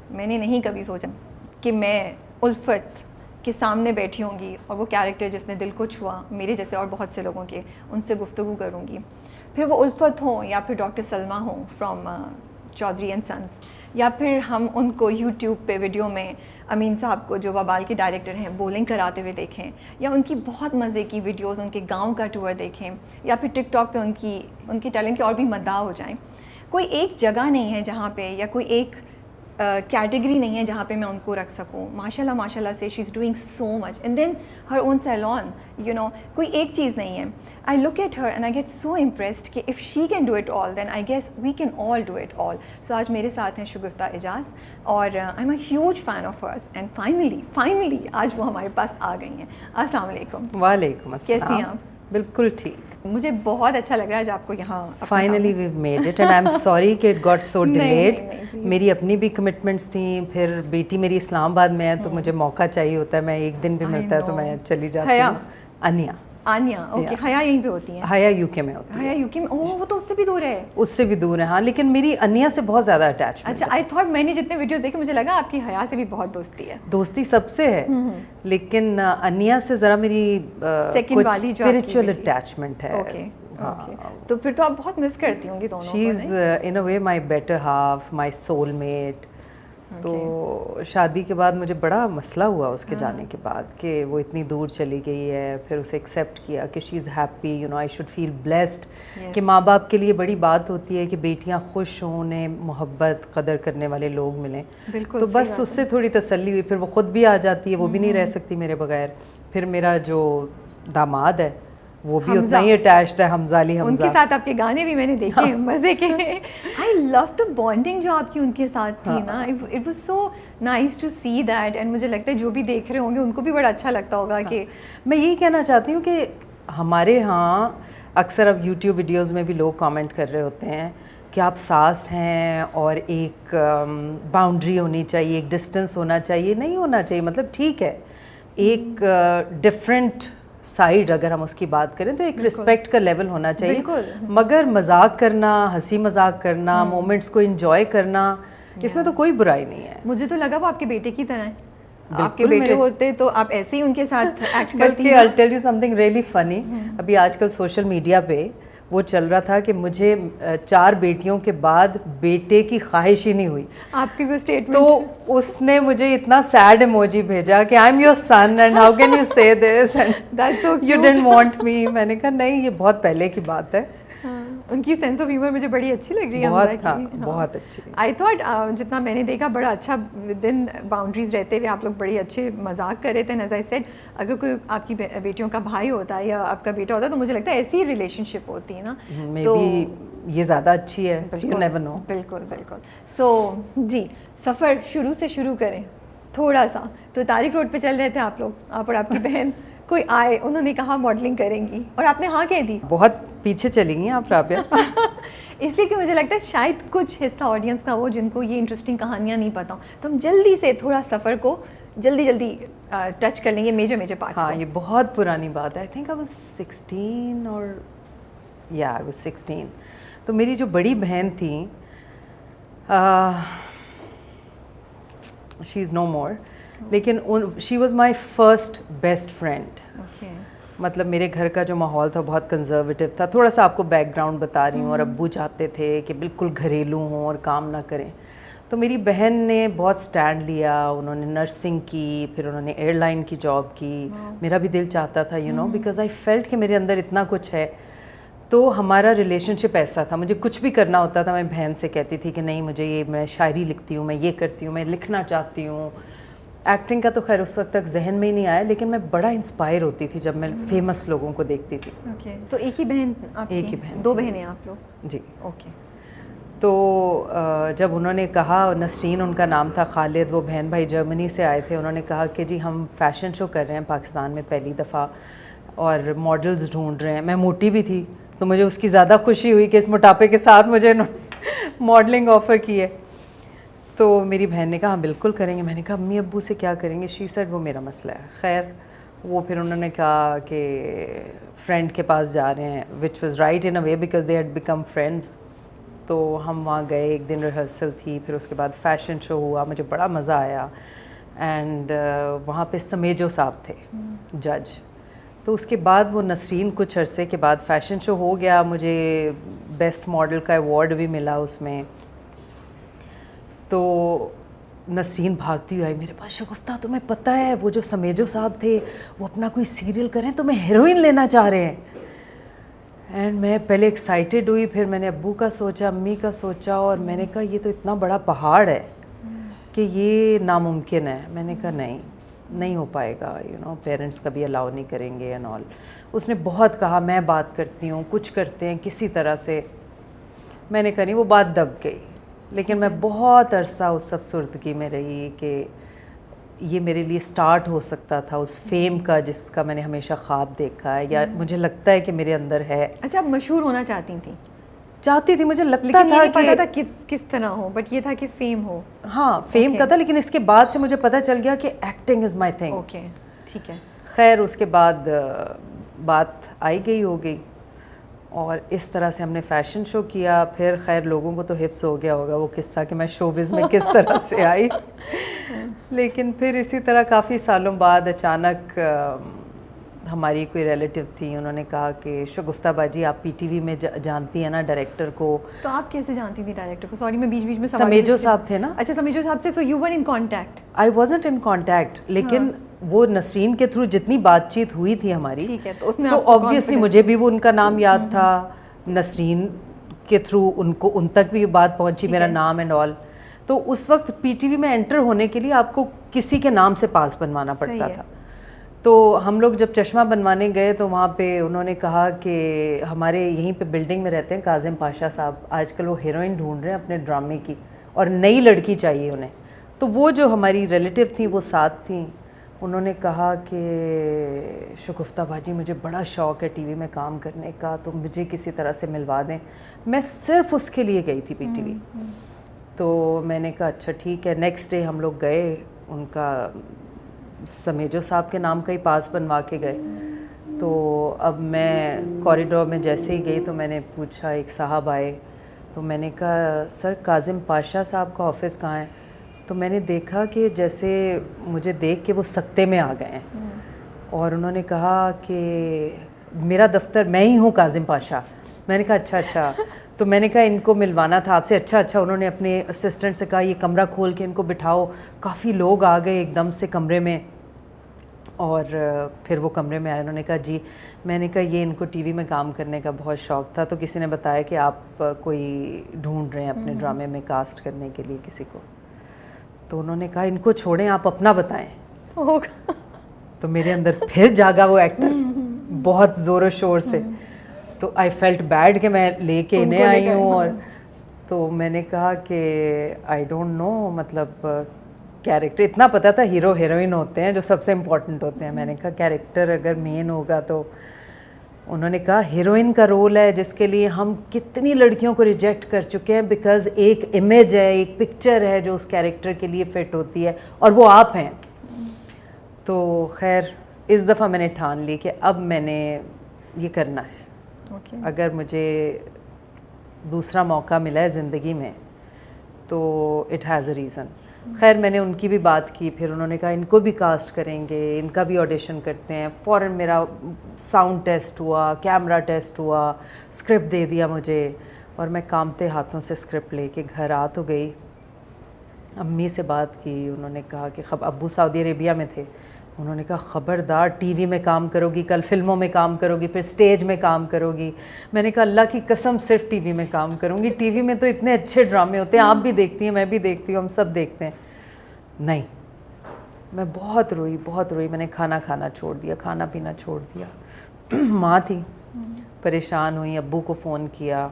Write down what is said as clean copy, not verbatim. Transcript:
میں نے نہیں کبھی سوچا کہ میں الفت کے سامنے بیٹھی ہوں گی اور وہ کیریکٹر جس نے دل کو چھوا میرے جیسے اور بہت سے لوگوں کے, ان سے گفتگو کروں گی. پھر وہ الفت ہوں یا پھر ڈاکٹر سلمیٰ ہوں فرام چودھری اینڈ سنس, یا پھر ہم ان کو یوٹیوب پہ ویڈیو میں امین صاحب کو جو وبال کے ڈائریکٹر ہیں بولنگ کراتے ہوئے دیکھیں, یا ان کی بہت مزے کی ویڈیوز ان کے گاؤں کا ٹور دیکھیں, یا پھر ٹک ٹاک پہ ان کی ٹیلنٹ کے اور بھی مداح ہو جائیں. کوئی ایک جگہ نہیں ہے جہاں پہ, یا کوئی ایک کیٹیگری نہیں ہے جہاں پہ میں ان کو رکھ سکوں. ماشاء اللہ سے she is doing so much, and then her own salon, you know, کوئی ایک چیز نہیں ہے. I look at her and I get so impressed کہ if she can do it all then I guess we can all do it all. So آج میرے ساتھ ہیں شگفتہ اعجاز, اور I am a huge fan of hers, and finally آج وہ ہمارے پاس آ گئی ہیں. السلام علیکم. وعلیکم السلام. کیسی ہیں آپ؟ بالکل ٹھیک. مجھے بہت اچھا لگ رہا ہے آج آپ کو یہاں. Finally we made it and I am sorry کہ اٹ گاٹ سو ڈیلیڈ. میری اپنی بھی کمٹمنٹس تھیں, پھر بیٹی میری اسلام آباد میں ہے تو مجھے موقع چاہیے ہوتا ہے, میں ایک دن بھی ملتا ہے تو میں چلی جاتی ہوں. آنیا, اوکے. حیا یہیں پہ ہوتی ہیں؟ حیا یو کے میں ہوتی ہے. حیا یو کے میں, اوہ وہ تو اس سے بھی دور ہے. اس سے بھی دور ہے ہاں, لیکن میری انیا سے بہت زیادہ اٹیچمنٹ. اچھا, آئی تھاٹ, میں نے جتنے ویڈیوز دیکھے مجھے لگا آپ کی حیا سے بھی بہت دوستی ہے. دوستی سب سے ہے, لیکن انیا سے ذرا میری کچھ اسپرچل اٹیچمنٹ ہے. اوکے, تو پھر تو آپ بہت مس کرتی ہوں گی دونوں کو. شی از ان اے وے مائی بیٹر ہاف, مائی سول میٹ. تو شادی کے بعد مجھے بڑا مسئلہ ہوا اس کے جانے کے بعد کہ وہ اتنی دور چلی گئی ہے. پھر اسے ایکسیپٹ کیا کہ she is happy, you know, I should feel blessed کہ ماں باپ کے لیے بڑی بات ہوتی ہے کہ بیٹیاں خوش ہوں, انہیں محبت قدر کرنے والے لوگ ملیں. تو بس اس سے تھوڑی تسلی ہوئی. پھر وہ خود بھی آ جاتی ہے, وہ بھی نہیں رہ سکتی میرے بغیر. پھر میرا جو داماد ہے وہ بھی اتنا ہی اٹیچڈ ہے, حمزہ علی حمزہ. ان کے ساتھ آپ کے گانے بھی میں نے دیکھے ہیں مزے کے. آئی لو دا بانڈنگ جو آپ کی ان کے ساتھ تھی نا, it was so nice to see that. And مجھے لگتا ہے جو بھی دیکھ رہے ہوں گے ان کو بھی بڑا اچھا لگتا ہوگا. کہ میں یہی کہنا چاہتی ہوں کہ ہمارے ہاں اکثر اب یوٹیوب ویڈیوز میں بھی لوگ کامنٹ کر رہے ہوتے ہیں کہ آپ ساس ہیں اور ایک باؤنڈری ہونی چاہیے, ایک ڈسٹینس ہونا چاہیے. نہیں ہونا چاہیے, مطلب ٹھیک ہے ایک ڈفرینٹ سائڈ اگر ہم اس کی بات کریں تو ایک رسپیکٹ کا لیول ہونا چاہیے, مگر مذاق کرنا, ہنسی مذاق کرنا, مومنٹس کو انجوائے کرنا, اس میں تو کوئی برائی نہیں ہے. مجھے تو لگا وہ آپ کے بیٹے کی طرح ہے. آپ کے بیٹے ہوتے تو آپ ایسے ہی ان کے ساتھ ایکٹ کرتی ہیں. I'll tell you something really funny. ابھی آج کل سوشل میڈیا پہ وہ چل رہا تھا کہ مجھے 4 بیٹیوں کے بعد بیٹے کی خواہش ہی نہیں ہوئی. آپ کی وہ اسٹیٹمنٹ, تو اس نے مجھے اتنا سیڈ ایموجی بھیجا کہ I am your son and how can you say this and you don't want me. میں نے کہا نہیں, یہ بہت پہلے کی بات ہے. ان کی سینس آف ہیومر مجھے بڑی اچھی لگ رہی ہے. بہت اچھی. آئی تھاٹ جتنا میں نے دیکھا بڑا اچھا ود ان باؤنڈریز رہتے ہوئے آپ لوگ بڑی اچھے مذاق کر رہے تھے. ایز آئی سیڈ, اگر کوئی آپ کی بیٹیوں کا بھائی ہوتا ہے یا آپ کا بیٹا ہوتا ہے تو مجھے لگتا ہے ایسی ہی ریلیشن شپ ہوتی ہے نا. تو یہ زیادہ اچھی ہے. You never know. بالکل. سو جی, سفر شروع سے شروع کریں تھوڑا سا. تو طارق روڈ پہ چل رہے تھے آپ لوگ, آپ اور آپ کی بہن. کوئی آئے, انہوں نے کہا ماڈلنگ کریں گی اور آپ نے ہاں کہہ دی. بہت پیچھے چلی گئی آپ رابعہ. اس لیے کہ مجھے لگتا ہے شاید کچھ حصہ آڈینس کا وہ جن کو یہ انٹرسٹنگ کہانیاں نہیں پتہ ہوں, تو ہم جلدی سے تھوڑا سفر کو جلدی ٹچ کر لیں گے, میجر پارٹس. ہاں, یہ بہت پرانی بات ہے. آئی تھنک آئی واز 16 اور آئی واز 16. تو میری جو بڑی بہن تھیں, شی از نو مور, لیکن she was my first best friend. مطلب میرے گھر کا جو ماحول تھا بہت کنزرویٹو تھا. تھوڑا سا آپ کو بیک گراؤنڈ بتا رہی ہوں. اور ابو چاہتے تھے کہ بالکل گھریلو ہوں اور کام نہ کریں. تو میری بہن نے بہت سٹینڈ لیا, انہوں نے نرسنگ کی, پھر انہوں نے ایئر لائن کی جاب کی. میرا بھی دل چاہتا تھا, you know, because I felt کہ میرے اندر اتنا کچھ ہے. تو ہمارا ریلیشن شپ ایسا تھا, مجھے کچھ بھی کرنا ہوتا تھا میں بہن سے کہتی تھی کہ نہیں مجھے یہ, میں شاعری لکھتی ہوں, میں یہ کرتی ہوں, میں لکھنا چاہتی ہوں. ایکٹنگ کا تو خیر اس وقت تک ذہن میں ہی نہیں آیا, لیکن میں بڑا انسپائر ہوتی تھی جب میں فیمس لوگوں کو دیکھتی تھی. تو ایک ہی بہن؟ ایک ہی بہن. 2 بہنیں آپ لوگ؟ جی. اوکے. تو جب انہوں نے کہا, نسرین ان کا نام تھا, خالد, وہ بہن بھائی جرمنی سے آئے تھے, انہوں نے کہا کہ جی ہم فیشن شو کر رہے ہیں پاکستان میں پہلی دفعہ اور ماڈلز ڈھونڈ رہے ہیں. میں موٹی بھی تھی تو مجھے اس کی زیادہ خوشی ہوئی کہ اس موٹاپے کے ساتھ مجھے ماڈلنگ آفر کی ہے. تو میری بہن نے کہا ہم بالکل کریں گے. میں نے کہا امی ابو سے کیا کریں گے؟ شی سیڈ وہ میرا مسئلہ ہے. خیر وہ پھر انہوں نے کہا کہ فرینڈ کے پاس جا رہے ہیں, which was right in a way because they had become friends. تو ہم وہاں گئے, ایک دن ریہرسل تھی, پھر اس کے بعد فیشن شو ہوا, مجھے بڑا مزہ آیا. اینڈ وہاں پہ سمیجو صاحب تھے جج. تو اس کے بعد وہ نسرین کچھ عرصے کے بعد فیشن شو ہو گیا, مجھے بیسٹ ماڈل کا ایوارڈ بھی ملا اس میں. تو نسرین بھاگتی ہوئی آئی میرے پاس, شگفتہ تمہیں پتہ ہے وہ جو سمیجو صاحب تھے وہ اپنا کوئی سیریل کریں, تمہیں ہیروئن لینا چاہ رہے ہیں. اینڈ میں پہلے ایکسائٹیڈ ہوئی, پھر میں نے ابو کا سوچا, امی کا سوچا, اور میں نے کہا یہ تو اتنا بڑا پہاڑ ہے کہ یہ ناممکن ہے. میں نے کہا نہیں ہو پائے گا, پیرنٹس کبھی الاؤ نہیں کریں گے اینڈ آل. اس نے بہت کہا میں بات کرتی ہوں, کچھ کرتے ہیں کسی طرح سے. میں نے کہا نہیں, وہ بات دب گئی. لیکن میں بہت عرصہ اس افسردگی میں رہی کہ یہ میرے لیے سٹارٹ ہو سکتا تھا اس فیم کا جس کا میں نے ہمیشہ خواب دیکھا ہے, یا مجھے لگتا ہے کہ میرے اندر ہے. اچھا, آپ مشہور ہونا چاہتی تھیں؟ چاہتی تھی, مجھے لگتا لیکن تھا یہ کہ پتا تھا کس طرح ہو, بٹ یہ تھا کہ فیم ہو. ہاں فیم کا تھا, لیکن اس کے بعد سے مجھے پتہ چل گیا کہ acting is my thing. Okay ٹھیک ہے. خیر اس کے بعد بات آئی گئی ہو گئی, اور اس طرح سے ہم نے فیشن شو کیا. پھر خیر لوگوں کو تو حفظ ہو گیا ہوگا وہ قصہ کہ میں شوبز میں کس طرح سے آئی. لیکن پھر اسی طرح کافی سالوں بعد اچانک ہماری کوئی ریلیٹیو تھی, انہوں نے کہا کہ شگفتہ باجی آپ پی ٹی وی میں جانتی ہیں نا ڈائریکٹر کو. تو آپ کیسے جانتی تھی ڈائریکٹر کو؟ سوری میں بیچ میں سمیجو صاحب تھے نا. اچھا سمیجو صاحب سے. So you were in contact? I wasn't in contact, لیکن وہ نسرین کے تھرو جتنی بات چیت ہوئی تھی ہماری, ٹھیک ہے, تو اس میں تو آبویسلی مجھے بھی وہ ان کا نام یاد تھا, نسرین کے تھرو ان تک بھی یہ بات پہنچی میرا نام اینڈ آل. تو اس وقت پی ٹی وی میں انٹر ہونے کے لیے آپ کو کسی کے نام سے پاس بنوانا پڑتا تھا. تو ہم لوگ جب چشمہ بنوانے گئے تو وہاں پہ انہوں نے کہا کہ ہمارے یہیں پہ بلڈنگ میں رہتے ہیں کاظم پاشا صاحب, آج کل وہ ہیروئن ڈھونڈ رہے ہیں اپنے ڈرامے کی اور نئی لڑکی چاہیے انہیں. تو وہ جو ہماری ریلیٹیو تھیں وہ ساتھ تھیں, انہوں نے کہا کہ شگفتہ باجی مجھے بڑا شوق ہے ٹی وی میں کام کرنے کا, تو مجھے کسی طرح سے ملوا دیں. میں صرف اس کے لیے گئی تھی پی ٹی وی. تو میں نے کہا اچھا ٹھیک ہے. نیکسٹ ڈے ہم لوگ گئے, ان کا سمیجو صاحب کے نام کا ہی پاس بنوا کے گئے. تو اب میں کوریڈور میں جیسے ہی گئی تو میں نے پوچھا, ایک صاحب آئے, تو میں نے کہا سر کاظم پاشا صاحب کا آفس کہاں ہے؟ تو میں نے دیکھا کہ جیسے مجھے دیکھ کے وہ سکتے میں آ گئے ہیں, اور انہوں نے کہا کہ میرا دفتر میں ہی ہوں کاظم پاشا. میں نے کہا اچھا. تو میں نے کہا ان کو ملوانا تھا آپ سے. اچھا. انہوں نے اپنے اسسٹنٹ سے کہا یہ کمرہ کھول کے ان کو بٹھاؤ. کافی لوگ آ گئے ایک دم سے کمرے میں, اور پھر وہ کمرے میں آئے. انہوں نے کہا جی. میں نے کہا یہ ان کو ٹی وی میں کام کرنے کا بہت شوق تھا, تو کسی نے بتایا کہ آپ کوئی ڈھونڈ رہے ہیں اپنے ڈرامے میں کاسٹ کرنے کے لیے کسی کو. تو انہوں نے کہا ان کو چھوڑیں, آپ اپنا بتائیں. تو میرے اندر پھر جاگا وہ ایکٹر بہت زور و شور سے. تو آئی فیلٹ بیڈ کہ میں لے کے انہیں آئی ہوں. اور تو میں نے کہا کہ آئی ڈونٹ نو, مطلب کیریکٹر اتنا پتہ تھا ہیرو ہیروئن ہوتے ہیں جو سب سے امپورٹنٹ ہوتے ہیں. میں نے کہا کیریکٹر اگر مین ہوگا تو. انہوں نے کہا ہیروئن کا رول ہے جس کے لیے ہم کتنی لڑکیوں کو ریجیکٹ کر چکے ہیں, بیکاز ایک امیج ہے, ایک پکچر ہے جو اس کیریکٹر کے لیے فٹ ہوتی ہے, اور وہ آپ ہیں. تو خیر اس دفعہ میں نے ٹھان لی کہ اب میں نے یہ کرنا ہے. اگر مجھے دوسرا موقع ملا ہے زندگی میں تو اٹ ہیز اے ریزن. خیر میں نے ان کی بھی بات کی, پھر انہوں نے کہا ان کو بھی کاسٹ کریں گے, ان کا بھی آڈیشن کرتے ہیں. فوراً میرا ساؤنڈ ٹیسٹ ہوا, کیمرہ ٹیسٹ ہوا, اسکرپٹ دے دیا مجھے, اور میں کامتے ہاتھوں سے اسکرپٹ لے کے گھر آ تو گئی. امی سے بات کی, انہوں نے کہا کہ ابو سعودی عربیہ میں تھے, انہوں نے کہا خبردار ٹی وی میں کام کرو گی, کل فلموں میں کام کرو گی, پھر اسٹیج میں کام کرو گی. میں نے کہا اللہ کی قسم صرف ٹی وی میں کام کروں گی, ٹی وی میں تو اتنے اچھے ڈرامے ہوتے ہیں, آپ بھی دیکھتی ہیں, میں بھی دیکھتی ہوں, ہم سب دیکھتے ہیں. نہیں, میں بہت روئی. میں نے کھانا کھانا چھوڑ دیا, کھانا پینا چھوڑ دیا. ماں تھی, پریشان ہوئی, ابو کو فون کیا,